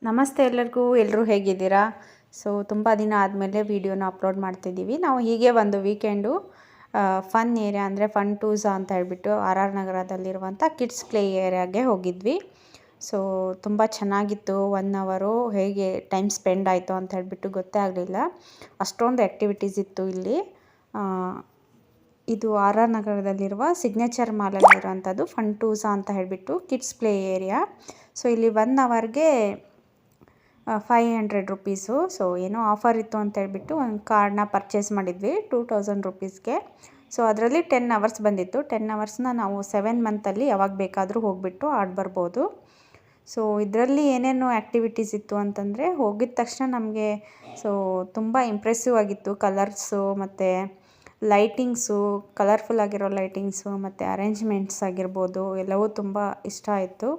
ನಮಸ್ತೆ ಎಲ್ಲರಿಗೂ. ಎಲ್ಲರೂ ಹೇಗಿದ್ದೀರಾ? ತುಂಬ ದಿನ ಆದಮೇಲೆ ವೀಡಿಯೋನ ಅಪ್ಲೋಡ್ ಮಾಡ್ತಿದ್ದೀವಿ. ನಾವು ಹೀಗೆ ಒಂದು ವೀಕೆಂಡು ಫನ್ ಏರಿಯಾ ಅಂದರೆ ಫನ್ ಟೂಸ್ ಅಂತ ಹೇಳ್ಬಿಟ್ಟು ಆರ್ ನಗರದಲ್ಲಿರುವಂಥ ಕಿಡ್ಸ್ ಪ್ಲೇ ಏರಿಯಾಗೆ ಹೋಗಿದ್ವಿ. ತುಂಬ ಚೆನ್ನಾಗಿತ್ತು. 1 ಅವರು ಹೇಗೆ ಟೈಮ್ ಸ್ಪೆಂಡ್ ಆಯಿತು ಅಂತ ಹೇಳ್ಬಿಟ್ಟು ಗೊತ್ತೇ ಆಗಲಿಲ್ಲ. ಅಷ್ಟೊಂದು ಆ್ಯಕ್ಟಿವಿಟೀಸ್ ಇತ್ತು ಇಲ್ಲಿ. ಇದು ಆರ್ ನಗರದಲ್ಲಿರುವ ಸಿಗ್ನೇಚರ್ ಮಾಲಲ್ಲಿರುವಂಥದ್ದು ಫನ್ ಟೂಸ ಅಂತ ಹೇಳ್ಬಿಟ್ಟು ಕಿಡ್ಸ್ ಪ್ಲೇ ಏರಿಯಾ. ಇಲ್ಲಿ 1 ಅವರ್ಗೆ 500 ರುಪೀಸು. ಏನೋ ಆಫರ್ ಇತ್ತು ಅಂತ ಹೇಳ್ಬಿಟ್ಟು ಒಂದು ಕಾರ್ಡ್ನ ಪರ್ಚೇಸ್ ಮಾಡಿದ್ವಿ 2000 ರುಪೀಸ್ಗೆ. ಅದರಲ್ಲಿ 10 ಅವರ್ಸ್ ಬಂದಿತ್ತು. 10 ಅವರ್ಸ್ನ ನಾವು 7 ಮಂತಲ್ಲಿ ಯಾವಾಗ ಬೇಕಾದರೂ ಹೋಗಿಬಿಟ್ಟು ಆಡ್ಬರ್ಬೋದು. ಇದರಲ್ಲಿ ಏನೇನು ಆ್ಯಕ್ಟಿವಿಟೀಸ್ ಇತ್ತು ಅಂತಂದರೆ, ಹೋಗಿದ ತಕ್ಷಣ ನಮಗೆ ತುಂಬ ಇಂಪ್ರೆಸಿವ್ ಆಗಿತ್ತು. ಕಲರ್ಸು ಮತ್ತು ಲೈಟಿಂಗ್ಸು, ಕಲರ್ಫುಲ್ ಆಗಿರೋ ಲೈಟಿಂಗ್ಸು ಮತ್ತು ಅರೇಂಜ್ಮೆಂಟ್ಸ್ ಆಗಿರ್ಬೋದು, ಎಲ್ಲವೂ ತುಂಬ ಇಷ್ಟ ಆಯಿತು.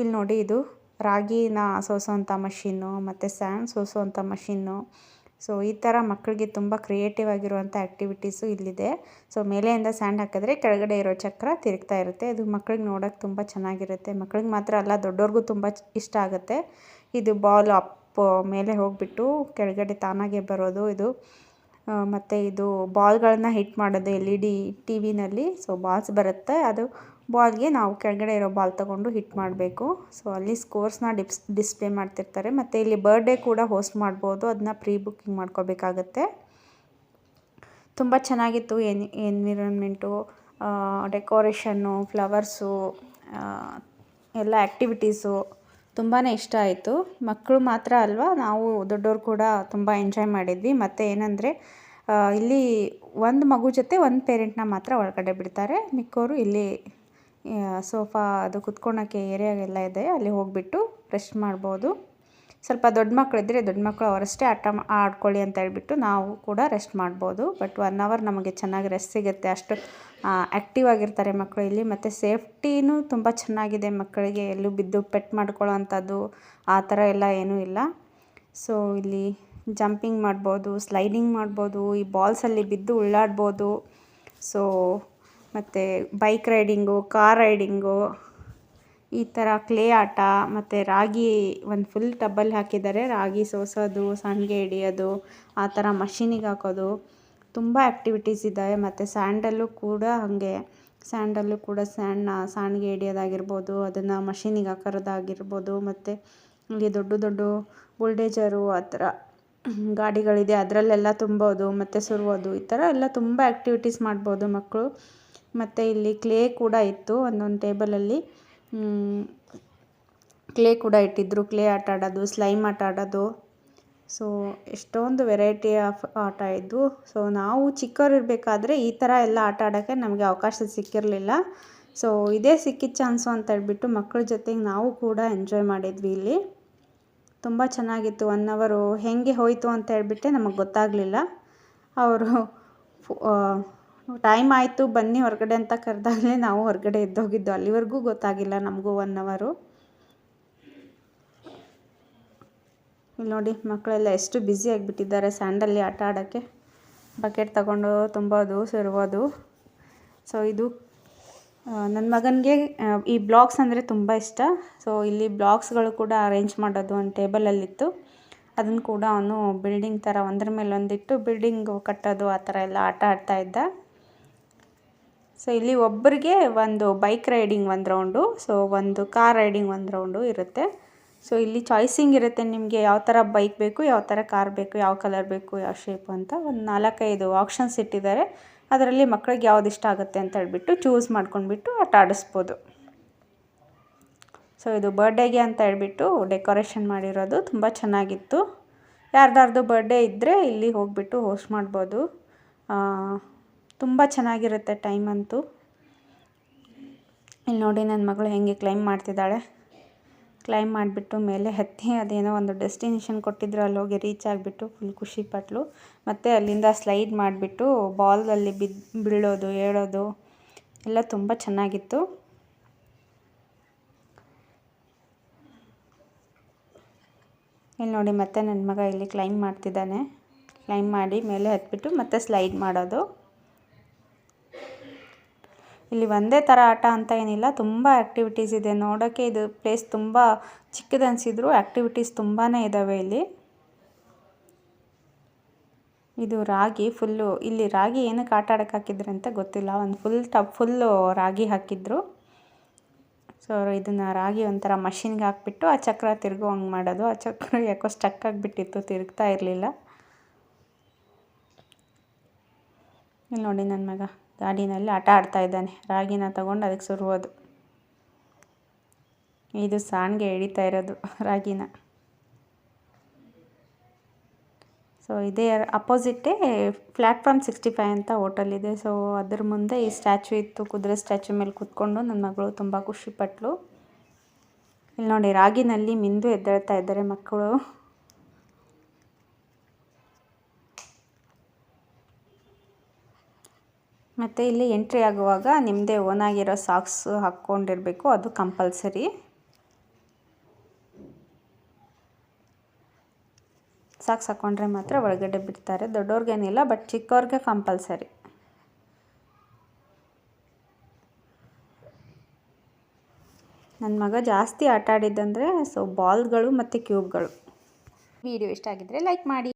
ಇಲ್ಲಿ ನೋಡಿ, ಇದು ರಾಗಿನ ಸೋಸೋವಂಥ ಮಷೀನು ಮತ್ತು ಸ್ಯಾಂಡ್ ಸೋಸೋವಂಥ ಮಷೀನು. ಈ ಥರ ಮಕ್ಕಳಿಗೆ ತುಂಬ ಕ್ರಿಯೇಟಿವ್ ಆಗಿರುವಂಥ ಆ್ಯಕ್ಟಿವಿಟೀಸು ಇಲ್ಲಿದೆ. ಮೇಲೆಯಿಂದ ಸ್ಯಾಂಡ್ ಹಾಕಿದ್ರೆ ಕೆಳಗಡೆ ಇರೋ ಚಕ್ರ ತಿರುಗ್ತಾ ಇರುತ್ತೆ. ಇದು ಮಕ್ಕಳಿಗೆ ನೋಡೋಕ್ಕೆ ತುಂಬ ಚೆನ್ನಾಗಿರುತ್ತೆ. ಮಕ್ಕಳಿಗೆ ಮಾತ್ರ ಅಲ್ಲ, ದೊಡ್ಡವ್ರಿಗೂ ತುಂಬ ಇಷ್ಟ ಆಗುತ್ತೆ. ಇದು ಬಾಲ್ ಅಪ್ ಮೇಲೆ ಹೋಗಿಬಿಟ್ಟು ಕೆಳಗಡೆ ತಾನಾಗೆ ಬರೋದು ಇದು. ಮತ್ತು ಇದು ಬಾಲ್ಗಳನ್ನ ಹಿಟ್ ಮಾಡೋದು LED ಟಿ ವಿನಲ್ಲಿ. ಬಾಲ್ಸ್ ಬರುತ್ತೆ, ಅದು ಬಾಲ್ಗೆ ನಾವು ಕೆಳಗಡೆ ಇರೋ ಬಾಲ್ ತೊಗೊಂಡು ಹಿಟ್ ಮಾಡಬೇಕು. ಅಲ್ಲಿ ಸ್ಕೋರ್ಸ್ನ ಡಿಸ್ಪ್ಲೇ ಮಾಡ್ತಿರ್ತಾರೆ. ಮತ್ತು ಇಲ್ಲಿ ಬರ್ಡೇ ಕೂಡ ಹೋಸ್ಟ್ ಮಾಡ್ಬೋದು. ಅದನ್ನ ಪ್ರೀ ಬುಕ್ಕಿಂಗ್ ಮಾಡ್ಕೋಬೇಕಾಗತ್ತೆ. ತುಂಬ ಚೆನ್ನಾಗಿತ್ತು ಎನ್ವಿರಾನ್ಮೆಂಟು, ಡೆಕೋರೇಷನ್ನು, ಫ್ಲವರ್ಸು, ಎಲ್ಲ ಆ್ಯಕ್ಟಿವಿಟೀಸು ತುಂಬಾ ಇಷ್ಟ ಆಯಿತು. ಮಕ್ಕಳು ಮಾತ್ರ ಅಲ್ವಾ, ನಾವು ದೊಡ್ಡವರು ಕೂಡ ತುಂಬ ಎಂಜಾಯ್ ಮಾಡಿದ್ವಿ. ಮತ್ತು ಏನಂದರೆ, ಇಲ್ಲಿ ಒಂದು ಮಗು ಜೊತೆ ಒಂದು ಪೇರೆಂಟ್ನ ಮಾತ್ರ ಒಳಗಡೆ ಬಿಡ್ತಾರೆ. ಮಿಕ್ಕೋರು ಇಲ್ಲಿ ಸೋಫಾ ಅದು ಕುತ್ಕೊಳ್ಳೋಕ್ಕೆ ಏರಿಯಾ ಎಲ್ಲ ಇದೆ, ಅಲ್ಲಿ ಹೋಗಿಬಿಟ್ಟು ರೆಸ್ಟ್ ಮಾಡ್ಬೋದು. ಸ್ವಲ್ಪ ದೊಡ್ಡ ಮಕ್ಕಳಿದ್ದರೆ ದೊಡ್ಡ ಮಕ್ಕಳು ಅವರಷ್ಟೇ ಆಡ್ಕೊಳ್ಳಿ ಅಂತ ಹೇಳ್ಬಿಟ್ಟು ನಾವು ಕೂಡ ರೆಸ್ಟ್ ಮಾಡ್ಬೋದು. ಬಟ್ 1 ಅವರ್ ನಮಗೆ ಚೆನ್ನಾಗಿ ರೆಸ್ಟ್ ಸಿಗುತ್ತೆ. ಅಷ್ಟು ಆ್ಯಕ್ಟಿವ್ ಆಗಿರ್ತಾರೆ ಮಕ್ಕಳು ಇಲ್ಲಿ. ಮತ್ತು ಸೇಫ್ಟಿನೂ ತುಂಬ ಚೆನ್ನಾಗಿದೆ. ಮಕ್ಕಳಿಗೆ ಎಲ್ಲೂ ಬಿದ್ದು ಪೆಟ್ ಮಾಡ್ಕೊಳ್ಳೋ ಅಂಥದ್ದು ಆ ಥರ ಎಲ್ಲ ಏನೂ ಇಲ್ಲ. ಇಲ್ಲಿ ಜಂಪಿಂಗ್ ಮಾಡ್ಬೋದು, ಸ್ಲೈಡಿಂಗ್ ಮಾಡ್ಬೋದು, ಈ ಬಾಲ್ಸಲ್ಲಿ ಬಿದ್ದು ಉಳ್ಳಾಡ್ಬೋದು. ಮತ್ತು ಬೈಕ್ ರೈಡಿಂಗು, ಕಾರ್ ರೈಡಿಂಗು, ಈ ಥರ ಕ್ಲೇ ಆಟ, ಮತ್ತು ರಾಗಿ ಒಂದು ಫುಲ್ ಟಬ್ಬಲ್ಲಿ ಹಾಕಿದ್ದಾರೆ. ರಾಗಿ ಸೋಸೋದು, ಸಂಡಿಗೆ ಹಿಡಿಯೋದು, ಆ ಥರ ಮಷೀನಿಗೆ ಹಾಕೋದು, ತುಂಬ ಆ್ಯಕ್ಟಿವಿಟೀಸ್ ಇದ್ದಾವೆ. ಮತ್ತು ಸ್ಯಾಂಡಲ್ಲೂ ಕೂಡ ಹಾಗೆ, ಸ್ಯಾಂಡ್ನ ಸಂಡಿಗೆ ಹಿಡಿಯೋದಾಗಿರ್ಬೋದು, ಅದನ್ನು ಮಷೀನಿಗೆ ಹಾಕೋದಾಗಿರ್ಬೋದು. ಮತ್ತು ಇಲ್ಲಿ ದೊಡ್ಡ ದೊಡ್ಡ ಬುಲ್ಡೇಜರು ಆ ಥರ ಗಾಡಿಗಳಿದೆ, ಅದರಲ್ಲೆಲ್ಲ ತುಂಬೋದು ಮತ್ತು ಸುರುವುದು, ಈ ಥರ ಎಲ್ಲ ತುಂಬ ಆ್ಯಕ್ಟಿವಿಟೀಸ್ ಮಾಡ್ಬೋದು ಮಕ್ಕಳು. ಮತ್ತು ಇಲ್ಲಿ ಕ್ಲೇ ಕೂಡ ಇತ್ತು. ಒಂದೊಂದು ಟೇಬಲಲ್ಲಿ ಕ್ಲೇ ಕೂಡ ಇಟ್ಟಿದ್ದರು. ಕ್ಲೇ ಆಟ ಆಡೋದು, ಸ್ಲೈಮ್ ಆಟ ಆಡೋದು. ಎಷ್ಟೊಂದು ವೆರೈಟಿ ಆಫ್ ಆಟ ಇದ್ವು. ನಾವು ಚಿಕ್ಕವರಿರಬೇಕಾದ್ರೆ ಈ ಥರ ಎಲ್ಲ ಆಟ ಆಡೋಕ್ಕೆ ನಮಗೆ ಅವಕಾಶ ಸಿಕ್ಕಿರಲಿಲ್ಲ. ಇದೇ ಸಿಕ್ಕಿದ ಚಾನ್ಸು ಅಂತ ಹೇಳ್ಬಿಟ್ಟು ಮಕ್ಕಳ ಜೊತೆಗೆ ನಾವು ಕೂಡ ಎಂಜಾಯ್ ಮಾಡಿದ್ವಿ ಇಲ್ಲಿ. ತುಂಬ ಚೆನ್ನಾಗಿತ್ತು. 1 ಅವರು ಹೇಗೆ ಹೋಯಿತು ಅಂತ ಹೇಳ್ಬಿಟ್ಟೆ ನಮಗೆ ಗೊತ್ತಾಗಲಿಲ್ಲ. ಅವರು ಟೈಮ್ ಆಯಿತು ಬನ್ನಿ ಹೊರಗಡೆ ಅಂತ ಕರೆದಾಗಲೇ ನಾವು ಹೊರಗಡೆ ಎದ್ದೋಗಿದ್ದು. ಅಲ್ಲಿವರೆಗೂ ಗೊತ್ತಾಗಿಲ್ಲ ನಮಗೂ 1 ಅವರು. ಇಲ್ಲಿ ನೋಡಿ, ಮಕ್ಕಳೆಲ್ಲ ಎಷ್ಟು ಬ್ಯುಸಿ ಆಗಿಬಿಟ್ಟಿದ್ದಾರೆ ಸ್ಯಾಂಡಲ್ಲಿ ಆಟ ಆಡೋಕ್ಕೆ. ಬಕೆಟ್ ತಗೊಂಡು ತುಂಬೋದು, ಸುರುವುದು. ಇದು ನನ್ನ ಮಗನಿಗೆ ಈ ಬ್ಲಾಕ್ಸ್ ಅಂದರೆ ತುಂಬ ಇಷ್ಟ. ಇಲ್ಲಿ ಬ್ಲಾಕ್ಸ್ಗಳು ಕೂಡ ಅರೇಂಜ್ ಮಾಡೋದು ಒಂದು ಟೇಬಲಲ್ಲಿತ್ತು. ಅದನ್ನು ಕೂಡ ಅವನು ಬಿಲ್ಡಿಂಗ್ ಥರ ಒಂದರ ಮೇಲೆ ಒಂದಿಟ್ಟು ಬಿಲ್ಡಿಂಗ್ ಕಟ್ಟೋದು, ಆ ಥರ ಎಲ್ಲ ಆಟ ಆಡ್ತಾ ಇದ್ದ. ಇಲ್ಲಿ ಒಬ್ಬರಿಗೆ ಒಂದು ಬೈಕ್ ರೈಡಿಂಗ್ 1 ರೌಂಡು, ಒಂದು ಕಾರ್ ರೈಡಿಂಗ್ 1 ರೌಂಡು ಇರುತ್ತೆ. ಇಲ್ಲಿ ಚಾಯ್ಸಿಂಗ್ ಇರುತ್ತೆ ನಿಮಗೆ, ಯಾವ ಥರ ಬೈಕ್ ಬೇಕು, ಯಾವ ಥರ ಕಾರ್ ಬೇಕು, ಯಾವ ಕಲರ್ ಬೇಕು, ಯಾವ ಶೇಪು ಅಂತ ಒಂದು 4-5 ಆಪ್ಷನ್ಸ್ ಇಟ್ಟಿದ್ದಾರೆ. ಅದರಲ್ಲಿ ಮಕ್ಕಳಿಗೆ ಯಾವ್ದು ಇಷ್ಟ ಆಗುತ್ತೆ ಅಂತ ಹೇಳ್ಬಿಟ್ಟು ಚೂಸ್ ಮಾಡ್ಕೊಂಡ್ಬಿಟ್ಟು ಆಟ ಆಡಿಸ್ಬೋದು. ಇದು ಬರ್ಡೇಗೆ ಅಂತ ಹೇಳ್ಬಿಟ್ಟು ಡೆಕೋರೇಷನ್ ಮಾಡಿರೋದು ತುಂಬ ಚೆನ್ನಾಗಿತ್ತು. ಯಾರ್ದಾರ್ದು ಬರ್ಡೇ ಇದ್ದರೆ ಇಲ್ಲಿ ಹೋಗಿಬಿಟ್ಟು ಹೋಸ್ಟ್ ಮಾಡ್ಬೋದು. ತುಂಬ ಚೆನ್ನಾಗಿರುತ್ತೆ ಟೈಮ್ ಅಂತೂ. ಇಲ್ಲಿ ನೋಡಿ, ನನ್ನ ಮಗಳು ಹೇಗೆ ಕ್ಲೈಮ್ ಮಾಡ್ತಿದ್ದಾಳೆ. ಕ್ಲೈಮ್ ಮಾಡಿಬಿಟ್ಟು ಮೇಲೆ ಹತ್ತಿ ಅದೇನೋ ಒಂದು ಡೆಸ್ಟಿನೇಷನ್ ಕೊಟ್ಟಿದ್ರು, ಅಲ್ಲಿ ಹೋಗಿ ರೀಚ್ ಆಗಿಬಿಟ್ಟು ಫುಲ್ ಖುಷಿ ಪಟ್ಲು. ಮತ್ತು ಅಲ್ಲಿಂದ ಸ್ಲೈಡ್ ಮಾಡಿಬಿಟ್ಟು ಬಾಲಲ್ಲಿ ಬೀಳೋದು, ಹೇಳೋದು ಎಲ್ಲ ತುಂಬ ಚೆನ್ನಾಗಿತ್ತು. ಇಲ್ಲಿ ನೋಡಿ, ಮತ್ತೆ ನನ್ನ ಮಗ ಇಲ್ಲಿ ಕ್ಲೈಮ್ ಮಾಡ್ತಿದ್ದಾನೆ. ಕ್ಲೈಮ್ ಮಾಡಿ ಮೇಲೆ ಹತ್ಬಿಟ್ಟು ಮತ್ತೆ ಸ್ಲೈಡ್ ಮಾಡೋದು. ಇಲ್ಲಿ ಒಂದೇ ಥರ ಆಟ ಅಂತ ಏನಿಲ್ಲ, ತುಂಬ ಆ್ಯಕ್ಟಿವಿಟೀಸ್ ಇದೆ. ನೋಡೋಕ್ಕೆ ಇದು ಪ್ಲೇಸ್ ತುಂಬ ಚಿಕ್ಕದನಿಸಿದ್ರು ಆ್ಯಕ್ಟಿವಿಟೀಸ್ ತುಂಬಾ ಇದ್ದಾವೆ ಇಲ್ಲಿ. ಇದು ರಾಗಿ ಫುಲ್ಲು, ಇಲ್ಲಿ ರಾಗಿ ಏನಕ್ಕೆ ಆಟ ಆಡೋಕ್ಕೆ ಹಾಕಿದ್ರು ಅಂತ ಗೊತ್ತಿಲ್ಲ. ಒಂದು ಫುಲ್ಲು ರಾಗಿ ಹಾಕಿದ್ರು. ಸೊ ಇದನ್ನು ರಾಗಿ ಒಂಥರ ಮಷಿನ್ಗೆ ಹಾಕ್ಬಿಟ್ಟು ಆ ಚಕ್ರ ತಿರುಗೋ ಹಂಗೆ ಮಾಡೋದು. ಆ ಚಕ್ರ ಯಾಕೋ ಸ್ಟಕ್ ಆಗಿಬಿಟ್ಟಿತ್ತು, ತಿರುಗ್ತಾ ಇರಲಿಲ್ಲ. ಇಲ್ಲಿ ನೋಡಿ ನನ್ನ ಮಗ ಗಾಡಿನಲ್ಲಿ ಆಟ ಆಡ್ತಾ ಇದ್ದಾನೆ. ರಾಗಿನ ತಗೊಂಡು ಅದಕ್ಕೆ ಸುರುವುದು. ಇದು ಸಾಣಿಗೆ ಎಳಿತಾ ಇರೋದು ರಾಗಿನ. ಸೊ ಇದೇ ಅಪೋಸಿಟೇ ಪ್ಲ್ಯಾಟ್ಫಾರ್ಮ್ 65 ಅಂತ ಹೋಟೆಲ್ ಇದೆ. ಸೊ ಅದ್ರ ಮುಂದೆ ಈ ಸ್ಟ್ಯಾಚು ಇತ್ತು, ಕುದುರೆ ಸ್ಟ್ಯಾಚು ಮೇಲೆ ಕೂತ್ಕೊಂಡು ನನ್ನ ಮಗಳು ತುಂಬ ಖುಷಿಪಟ್ಲು. ಇಲ್ಲಿ ನೋಡಿ ರಾಗಿನಲ್ಲಿ ಮಿಂದು ಎದ್ದೇಳ್ತಾ ಇದ್ದಾರೆ ಮಕ್ಕಳು. ಮತ್ತು ಇಲ್ಲಿ ಎಂಟ್ರಿ ಆಗುವಾಗ ನಿಮ್ಮದೇ ಓನಾಗಿರೋ ಸಾಕ್ಸ್ ಹಾಕ್ಕೊಂಡಿರಬೇಕು, ಅದು ಕಂಪಲ್ಸರಿ. ಸಾಕ್ಸ್ ಹಾಕ್ಕೊಂಡ್ರೆ ಮಾತ್ರ ಒಳಗಡೆ ಬಿಡ್ತಾರೆ. ದೊಡ್ಡವ್ರಿಗೇನಿಲ್ಲ, ಬಟ್ ಚಿಕ್ಕವ್ರಿಗೆ ಕಂಪಲ್ಸರಿ. ನನ್ನ ಮಗ ಜಾಸ್ತಿ ಆಟ ಆಡಿದ್ದಂದರೆ ಬಾಲ್ಗಳು ಮತ್ತು ಕ್ಯೂಬ್ಗಳು. ವಿಡಿಯೋ ಇಷ್ಟ ಆಗಿದ್ದರೆ ಲೈಕ್ ಮಾಡಿ.